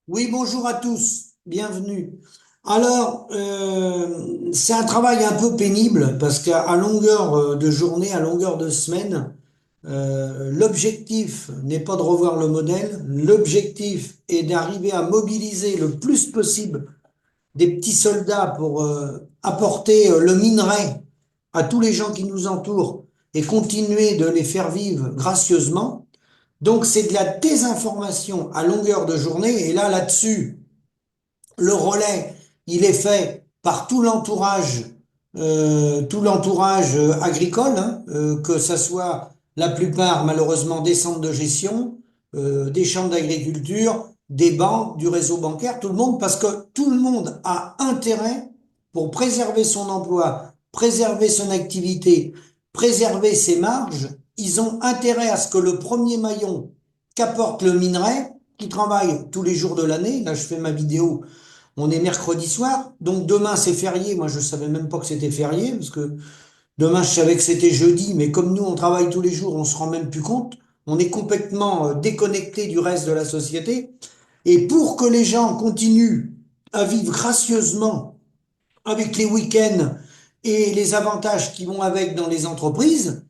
Oui, bonjour à tous, bienvenue. Alors, c'est un travail un peu pénible parce qu'à longueur de journée, à longueur de semaine, l'objectif n'est pas de revoir le modèle, l'objectif est d'arriver à mobiliser le plus possible des petits soldats pour apporter le minerai à tous les gens qui nous entourent et continuer de les faire vivre gracieusement. Donc, c'est de la désinformation à longueur de journée et là-dessus, le relais, il est fait par tout l'entourage agricole, hein, que ça soit la plupart malheureusement des centres de gestion, des chambres d'agriculture, des banques, du réseau bancaire, tout le monde, parce que tout le monde a intérêt pour préserver son emploi, préserver son activité, préserver ses marges. Ils ont intérêt à ce que le premier maillon qu'apporte le minerai, qui travaille tous les jours de l'année, là je fais ma vidéo, on est mercredi soir, donc demain c'est férié. Moi, je savais même pas que c'était férié, parce que demain, je savais que c'était jeudi, mais comme nous, on travaille tous les jours, on se rend même plus compte. On est complètement déconnecté du reste de la société. Et pour que les gens continuent à vivre gracieusement avec les week-ends et les avantages qui vont avec dans les entreprises,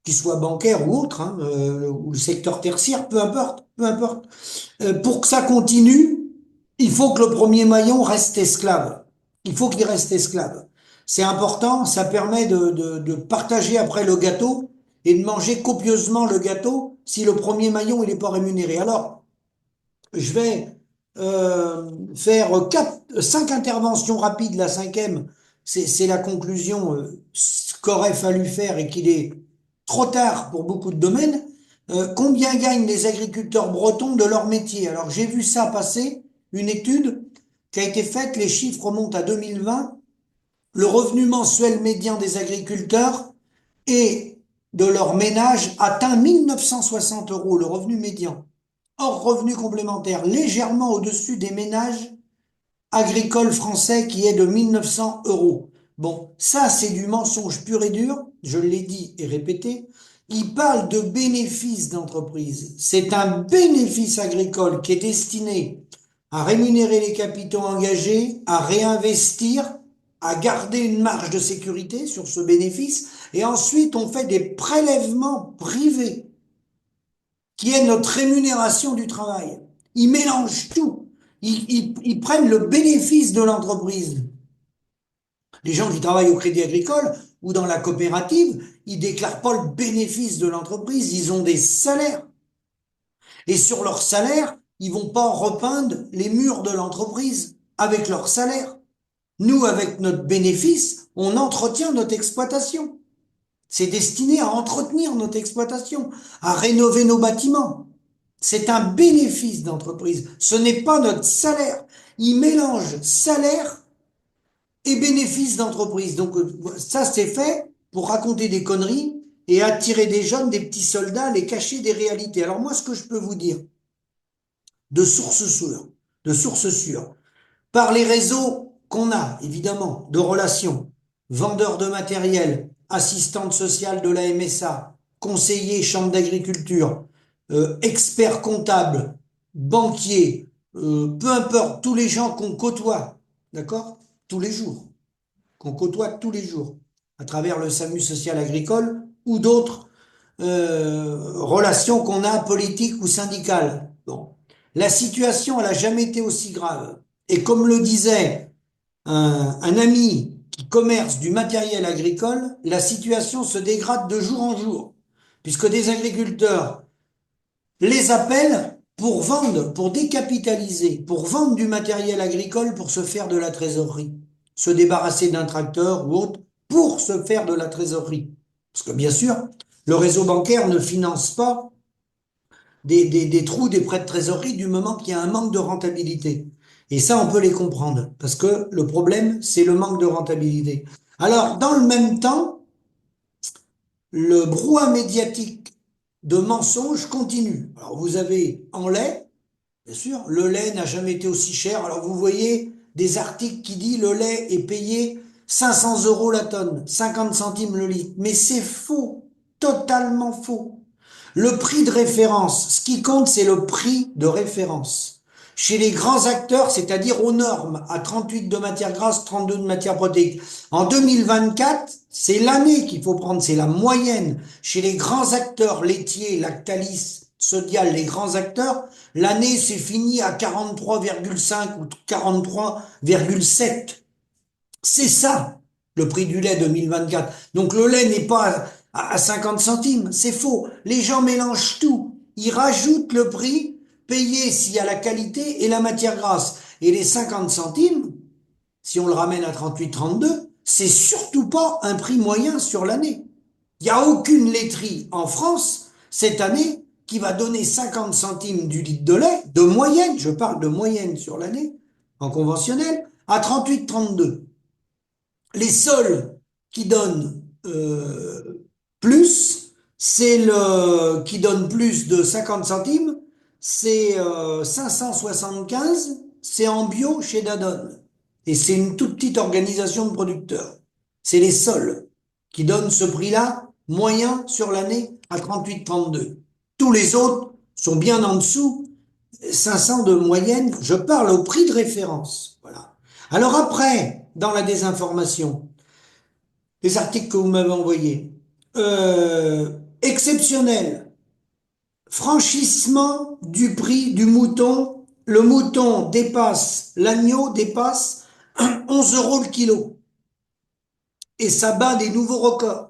qu'ils soient bancaires ou autres, hein, ou le secteur tertiaire, peu importe, pour que ça continue, il faut que le premier maillon reste esclave. Il faut qu'il reste esclave. C'est important, ça permet de partager après le gâteau et de manger copieusement le gâteau si le premier maillon il n'est pas rémunéré. Alors, je vais faire cinq interventions rapides. La cinquième, c'est la conclusion, ce qu'aurait fallu faire et qu'il est trop tard pour beaucoup de domaines. Combien gagnent les agriculteurs bretons de leur métier? Alors j'ai vu ça passer, une étude qui a été faite, les chiffres remontent à 2020. Le revenu mensuel médian des agriculteurs et de leur ménage atteint 1960 euros, le revenu médian, hors revenu complémentaire, légèrement au-dessus des ménages agricoles français qui est de 1900 euros. Bon, ça c'est du mensonge pur et dur, je l'ai dit et répété. Il parle de bénéfices d'entreprise. C'est un bénéfice agricole qui est destiné à rémunérer les capitaux engagés, à réinvestir, à garder une marge de sécurité sur ce bénéfice, et ensuite on fait des prélèvements privés qui est notre rémunération du travail. Ils mélangent tout. Ils prennent le bénéfice de l'entreprise. Les gens qui travaillent au Crédit Agricole ou dans la coopérative, ils déclarent pas le bénéfice de l'entreprise, ils ont des salaires. Et sur leur salaire, ils vont pas repeindre les murs de l'entreprise avec leur salaire. Nous, avec notre bénéfice, on entretient notre exploitation. C'est destiné à entretenir notre exploitation, à rénover nos bâtiments. C'est un bénéfice d'entreprise. Ce n'est pas notre salaire. Ils mélangent salaire et bénéfice d'entreprise. Donc ça, c'est fait pour raconter des conneries et attirer des jeunes, des petits soldats, les cacher des réalités. Alors moi, ce que je peux vous dire, de sources sûres, de sources sûres, par les réseaux qu'on a, évidemment, de relations, vendeurs de matériel, assistantes sociales de la MSA, conseillers chambre d'agriculture, experts comptables, banquiers, peu importe, tous les gens qu'on côtoie, d'accord? Tous les jours, qu'on côtoie tous les jours, à travers le SAMU social agricole ou d'autres relations qu'on a politiques ou syndicales. Bon. La situation, elle n'a jamais été aussi grave. Et comme le disait un ami qui commerce du matériel agricole, la situation se dégrade de jour en jour, puisque des agriculteurs les appellent pour vendre, pour décapitaliser, pour vendre du matériel agricole pour se faire de la trésorerie, se débarrasser d'un tracteur ou autre pour se faire de la trésorerie. Parce que bien sûr, le réseau bancaire ne finance pas des trous, des prêts de trésorerie du moment qu'il y a un manque de rentabilité. Et ça, on peut les comprendre, parce que le problème, c'est le manque de rentabilité. Alors, dans le même temps, le brouhaha médiatique de mensonges continue. Alors, vous avez en lait, bien sûr, le lait n'a jamais été aussi cher. Alors, vous voyez des articles qui disent le lait est payé 500 euros la tonne, 50 centimes le litre. Mais c'est faux, totalement faux. Le prix de référence, ce qui compte, c'est le prix de référence. Chez les grands acteurs, c'est-à-dire aux normes, à 38 de matière grasse, 32 de matière protéique. En 2024, c'est l'année qu'il faut prendre, c'est la moyenne. Chez les grands acteurs laitiers, Lactalis, Sodial, les grands acteurs, l'année c'est fini à 43,5 ou 43,7. C'est ça, le prix du lait 2024. Donc le lait n'est pas à 50 centimes, c'est faux. Les gens mélangent tout. Ils rajoutent le prix payé s'il y a la qualité et la matière grasse. Et les 50 centimes, si on le ramène à 38,32, c'est surtout pas un prix moyen sur l'année. Il n'y a aucune laiterie en France cette année qui va donner 50 centimes du litre de lait, de moyenne, je parle de moyenne sur l'année, en conventionnel, à 38,32. Les seuls qui donnent plus, c'est le qui donne plus de 50 centimes, c'est 575, c'est en bio chez Danone. Et c'est une toute petite organisation de producteurs. C'est les seuls qui donnent ce prix-là moyen sur l'année à 38,32. Tous les autres sont bien en dessous, 500 de moyenne. Je parle au prix de référence. Voilà. Alors après, dans la désinformation, les articles que vous m'avez envoyés. Exceptionnel. Franchissement du prix du mouton. Le mouton dépasse, l'agneau dépasse 11 euros le kilo. Et ça bat des nouveaux records.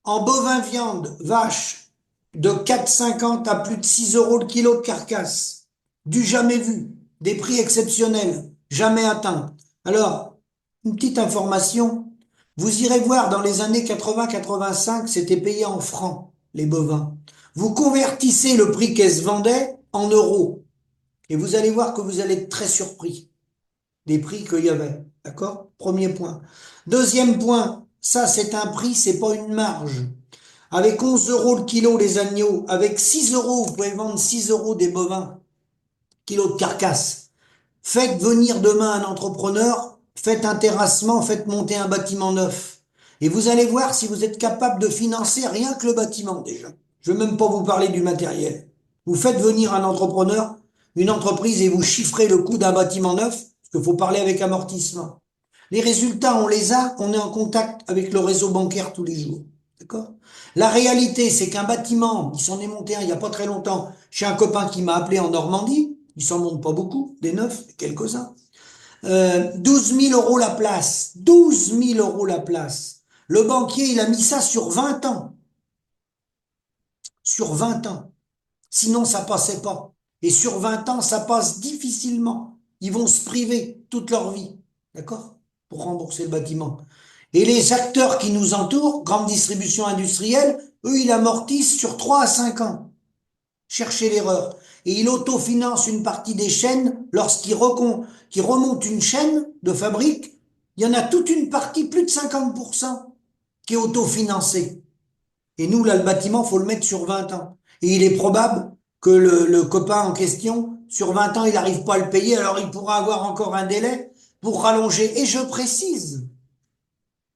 En bovin viande, vache, de 4,50 à plus de 6 euros le kilo de carcasse. Du jamais vu. Des prix exceptionnels. Jamais atteints. Alors, une petite information. Vous irez voir dans les années 80-85, c'était payé en francs, les bovins. Vous convertissez le prix qu'elles se vendaient en euros. Et vous allez voir que vous allez être très surpris des prix qu'il y avait. D'accord? Premier point. Deuxième point, ça c'est un prix, c'est pas une marge. Avec 11 euros le kilo les agneaux, avec 6 euros, vous pouvez vendre 6 euros des bovins, kilo de carcasse. Faites venir demain un entrepreneur, faites un terrassement, faites monter un bâtiment neuf. Et vous allez voir si vous êtes capable de financer rien que le bâtiment déjà. Je ne vais même pas vous parler du matériel. Vous faites venir un entrepreneur, une entreprise et vous chiffrez le coût d'un bâtiment neuf, parce qu'il faut parler avec amortissement. Les résultats, on les a, on est en contact avec le réseau bancaire tous les jours. D'accord? La réalité, c'est qu'un bâtiment, il s'en est monté un il n'y a pas très longtemps, chez un copain qui m'a appelé en Normandie, il s'en monte pas beaucoup, des neufs, quelques-uns. 12 000 euros la place. 12 000 euros la place. Le banquier, il a mis ça sur 20 ans. Sur 20 ans. Sinon, ça passait pas. Et sur 20 ans, ça passe difficilement. Ils vont se priver toute leur vie. D'accord? Pour rembourser le bâtiment. Et les acteurs qui nous entourent, grande distribution industrielle, eux, ils amortissent sur 3 à 5 ans. Cherchez l'erreur. Et il autofinance une partie des chaînes lorsqu'il remonte une chaîne de fabrique. Il y en a toute une partie, plus de 50%, qui est autofinancée. Et nous, là, le bâtiment, faut le mettre sur 20 ans. Et il est probable que le copain en question, sur 20 ans, il n'arrive pas à le payer, alors il pourra avoir encore un délai pour rallonger. Et je précise,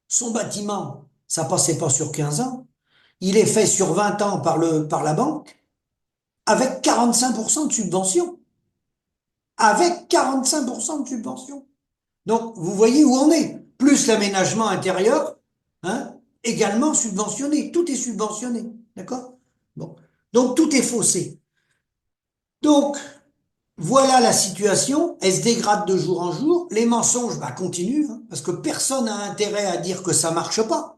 son bâtiment, ça passait pas sur 15 ans. Il est fait sur 20 ans par la banque, avec 45% de subvention. Avec 45% de subvention. Donc, vous voyez où on est. Plus l'aménagement intérieur, hein, également subventionné. Tout est subventionné. D'accord? Bon. Donc, tout est faussé. Donc, voilà la situation. Elle se dégrade de jour en jour. Les mensonges, bah, continuent, hein, parce que personne n'a intérêt à dire que ça marche pas.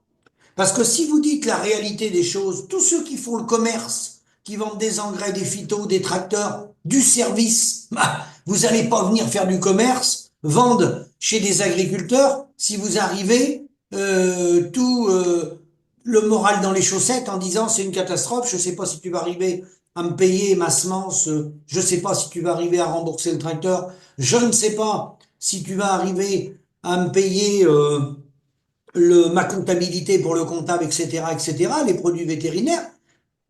Parce que si vous dites la réalité des choses, tous ceux qui font le commerce, qui vendent des engrais, des phytos, des tracteurs, du service, bah, vous n'allez pas venir faire du commerce, vendre chez des agriculteurs si vous arrivez tout le moral dans les chaussettes en disant c'est une catastrophe, je sais pas si tu vas arriver à me payer ma semence, je sais pas si tu vas arriver à rembourser le tracteur, je ne sais pas si tu vas arriver à me payer ma comptabilité pour le comptable, etc., etc., les produits vétérinaires,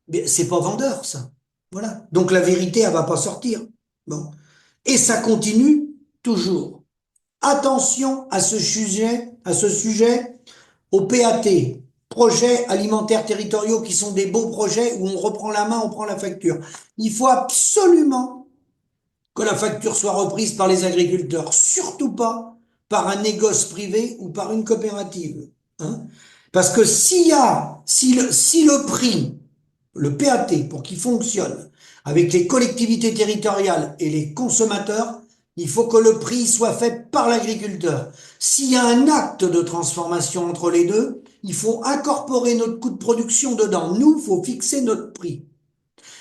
mais c'est pas vendeur, ça. Voilà. Donc la vérité, elle va pas sortir. Bon. Et ça continue toujours. Attention à ce sujet, au PAT, projets alimentaires territoriaux qui sont des beaux projets où on reprend la main, on prend la facture. Il faut absolument que la facture soit reprise par les agriculteurs, surtout pas par un négoce privé ou par une coopérative. Hein. Parce que si le prix, le PAT, pour qu'il fonctionne avec les collectivités territoriales et les consommateurs, il faut que le prix soit fait par l'agriculteur. S'il y a un acte de transformation entre les deux, il faut incorporer notre coût de production dedans. Nous, il faut fixer notre prix.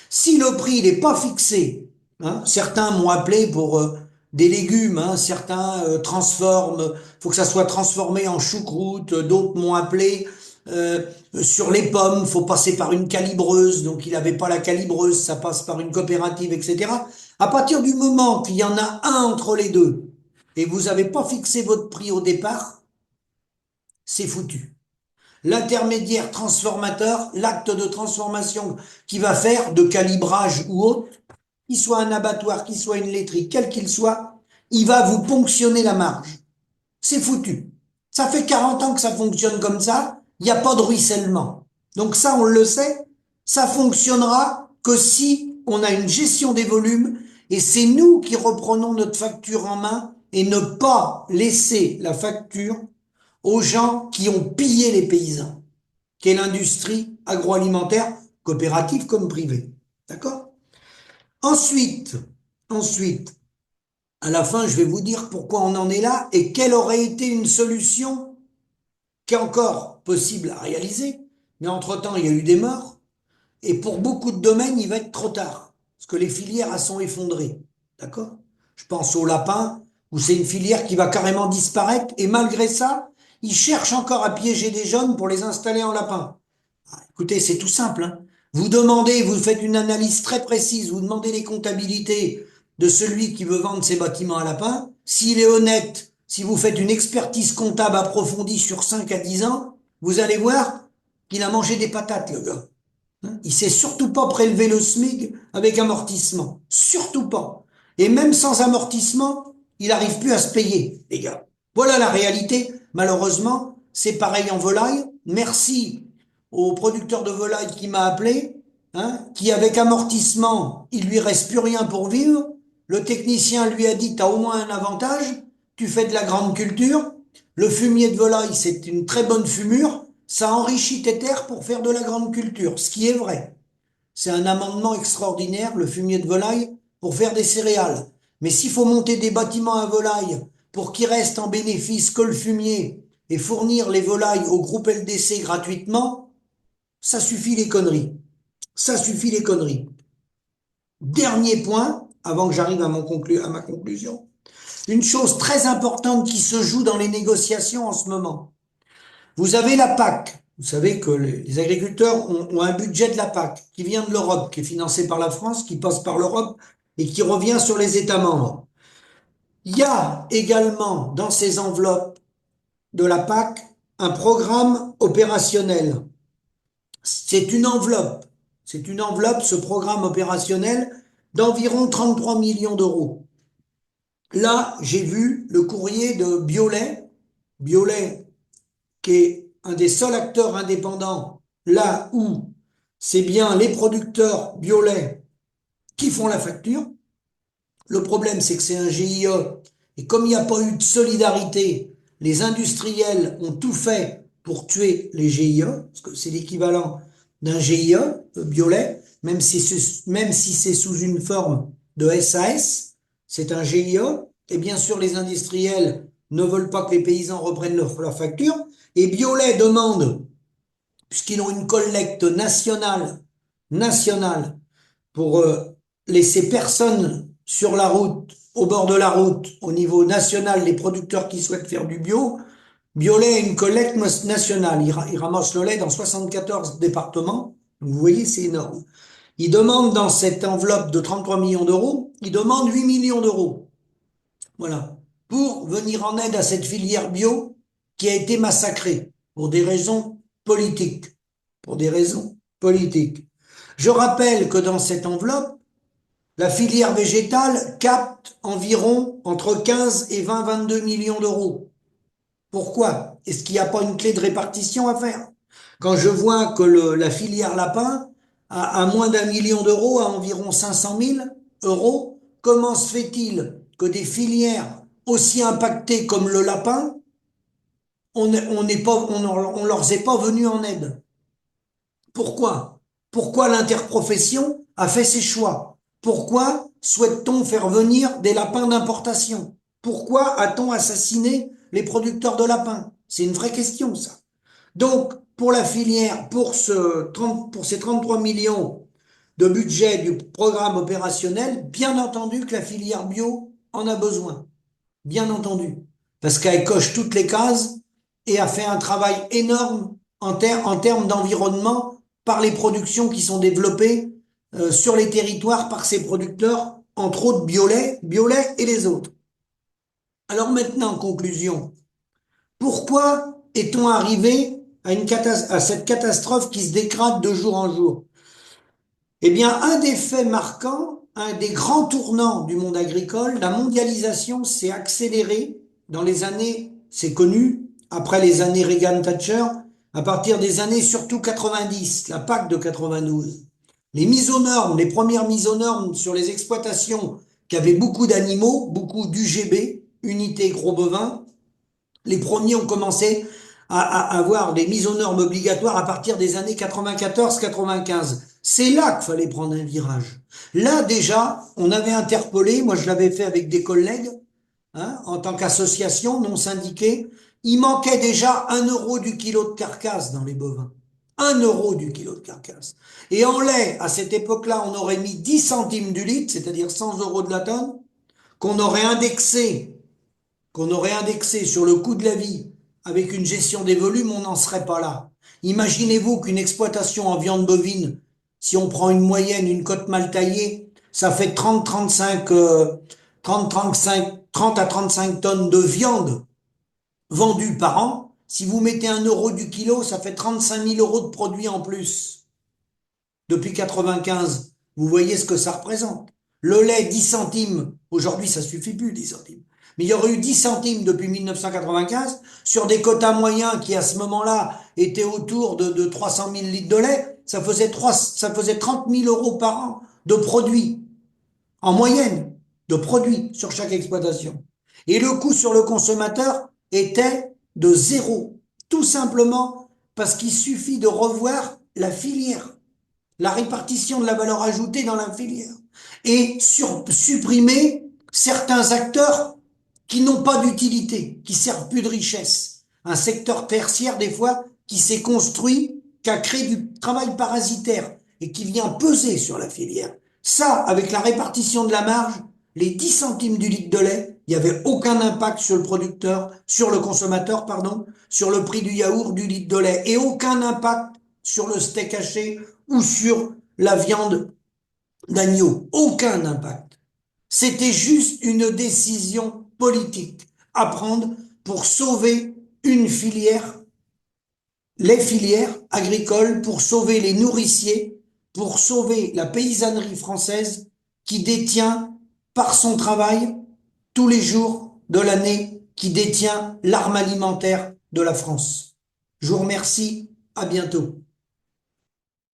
Si le prix n'est pas fixé, hein, certains m'ont appelé pour des légumes, hein, certains transforment, faut que ça soit transformé en choucroute, d'autres m'ont appelé euh, sur les pommes, faut passer par une calibreuse, donc il n'avait pas la calibreuse, ça passe par une coopérative, etc. À partir du moment qu'il y en a un entre les deux, et vous n'avez pas fixé votre prix au départ, c'est foutu. L'intermédiaire transformateur, l'acte de transformation qui va faire de calibrage ou autre, qu'il soit un abattoir, qu'il soit une laiterie, quel qu'il soit, il va vous ponctionner la marge. C'est foutu. Ça fait 40 ans que ça fonctionne comme ça, il n'y a pas de ruissellement. Donc ça, on le sait, ça fonctionnera que si on a une gestion des volumes et c'est nous qui reprenons notre facture en main et ne pas laisser la facture aux gens qui ont pillé les paysans, qui est l'industrie agroalimentaire, coopérative comme privée. D'accord? Ensuite, ensuite, à la fin, je vais vous dire pourquoi on en est là et quelle aurait été une solution qui est encore possible à réaliser. Mais entre-temps, il y a eu des morts et pour beaucoup de domaines, il va être trop tard parce que les filières elles sont effondrées. D'accord? Je pense au lapin où c'est une filière qui va carrément disparaître et malgré ça, ils cherchent encore à piéger des jeunes pour les installer en lapin. Écoutez, c'est tout simple, hein. Vous demandez, vous faites une analyse très précise, vous demandez les comptabilités de celui qui veut vendre ses bâtiments à lapin. S'il est honnête, si vous faites une expertise comptable approfondie sur 5 à 10 ans, vous allez voir qu'il a mangé des patates, le gars. Hein. Il sait surtout pas prélever le SMIC avec amortissement. Surtout pas. Et même sans amortissement, il n'arrive plus à se payer, les gars. Voilà la réalité. Malheureusement, c'est pareil en volaille. Merci au producteur de volaille qui m'a appelé, hein, qui avec amortissement, il lui reste plus rien pour vivre. Le technicien lui a dit, t'as au moins un avantage, tu fais de la grande culture. Le fumier de volaille, c'est une très bonne fumure. Ça enrichit tes terres pour faire de la grande culture, ce qui est vrai. C'est un amendement extraordinaire, le fumier de volaille, pour faire des céréales. Mais s'il faut monter des bâtiments à volaille pour qu'il reste en bénéfice que le fumier et fournir les volailles au groupe LDC gratuitement, ça suffit les conneries. Ça suffit les conneries. Dernier point, avant que j'arrive à ma conclusion. Une chose très importante qui se joue dans les négociations en ce moment. Vous avez la PAC. Vous savez que les agriculteurs ont un budget de la PAC qui vient de l'Europe, qui est financé par la France, qui passe par l'Europe et qui revient sur les États membres. Il y a également dans ces enveloppes de la PAC un programme opérationnel. C'est une enveloppe. C'est une enveloppe, ce programme opérationnel, d'environ 33 millions d'euros. Là, j'ai vu le courrier de Biolay, Biolay, qui est un des seuls acteurs indépendants, là où c'est bien les producteurs Biolay qui font la facture. Le problème, c'est que c'est un GIE, et comme il n'y a pas eu de solidarité, les industriels ont tout fait pour tuer les GIE, parce que c'est l'équivalent d'un GIE, Biolay, même si c'est sous une forme de SAS, c'est un GIE, et bien sûr les industriels ne veulent pas que les paysans reprennent leur facture, et Biolay demande, puisqu'ils ont une collecte nationale, pour laisser personne sur la route, au bord de la route, au niveau national, les producteurs qui souhaitent faire du bio, Biolay a une collecte nationale. Il ramasse le lait dans 74 départements. Vous voyez, c'est énorme. Il demande dans cette enveloppe de 33 millions d'euros, il demande 8 millions d'euros. Voilà. Pour venir en aide à cette filière bio qui a été massacrée pour des raisons politiques. Pour des raisons politiques. Je rappelle que dans cette enveloppe, la filière végétale capte environ entre 15 et 22 millions d'euros. Pourquoi? Est-ce qu'il n'y a pas une clé de répartition à faire? Quand je vois que la filière lapin a moins d'1 million d'euros, à environ 500 000 euros, comment se fait-il que des filières aussi impactées comme le lapin, on n'est pas, on leur est pas venu en aide? Pourquoi? Pourquoi l'interprofession a fait ses choix? Pourquoi souhaite-t-on faire venir des lapins d'importation? Pourquoi a-t-on assassiné les producteurs de lapins? C'est une vraie question, ça. Donc, pour la filière, pour ces 33 millions de budget du programme opérationnel, bien entendu que la filière bio en a besoin. Bien entendu. Parce qu'elle coche toutes les cases et a fait un travail énorme en termes d'environnement par les productions qui sont développées sur les territoires par ces producteurs, entre autres Biolay et les autres. Alors maintenant, conclusion. Pourquoi est-on arrivé à cette catastrophe qui se dégrade de jour en jour? Eh bien, un des faits marquants, un des grands tournants du monde agricole, la mondialisation s'est accélérée dans les années, c'est connu, après les années Reagan-Thatcher, à partir des années surtout 90, la PAC de 92. Les mises aux normes, les premières mises aux normes sur les exploitations qui avaient beaucoup d'animaux, beaucoup d'UGB, unités gros bovins, les premiers ont commencé à avoir des mises aux normes obligatoires à partir des années 94-95. C'est là qu'il fallait prendre un virage. Là, déjà, on avait interpellé, moi je l'avais fait avec des collègues, hein, en tant qu'association non syndiquée, il manquait déjà 1 € du kilo de carcasse dans les bovins. 1 € du kilo de carcasse. Et en lait, à cette époque-là, on aurait mis 10 centimes du litre, c'est-à-dire 100 € de la tonne, qu'on aurait indexé sur le coût de la vie, avec une gestion des volumes, on n'en serait pas là. Imaginez-vous qu'une exploitation en viande bovine, si on prend une moyenne, une côte mal taillée, ça fait 30 à 35 tonnes de viande vendue par an. Si vous mettez 1 € du kilo, ça fait 35 000 € de produits en plus. Depuis 95, vous voyez ce que ça représente. Le lait, 10 centimes. Aujourd'hui, ça suffit plus, 10 centimes. Mais il y aurait eu 10 centimes depuis 1995 sur des quotas moyens qui, à ce moment-là, étaient autour de 300 000 litres de lait. Ça faisait 30 000 € par an de produits, en moyenne, de produits sur chaque exploitation. Et le coût sur le consommateur était de zéro. Tout simplement parce qu'il suffit de revoir la filière, la répartition de la valeur ajoutée dans la filière et supprimer certains acteurs qui n'ont pas d'utilité, qui servent plus de richesse. Un secteur tertiaire, des fois, qui s'est construit, qui a créé du travail parasitaire et qui vient peser sur la filière. Ça, avec la répartition de la marge, les 10 centimes du litre de lait, il n'y avait aucun impact sur le producteur, sur le consommateur, pardon, sur le prix du yaourt, du litre de lait, et aucun impact sur le steak haché ou sur la viande d'agneau. Aucun impact. C'était juste une décision politique à prendre pour sauver une filière, les filières agricoles, pour sauver les nourriciers, pour sauver la paysannerie française qui détient par son travail tous les jours de l'année, qui détient l'arme alimentaire de la France. Je vous remercie, à bientôt.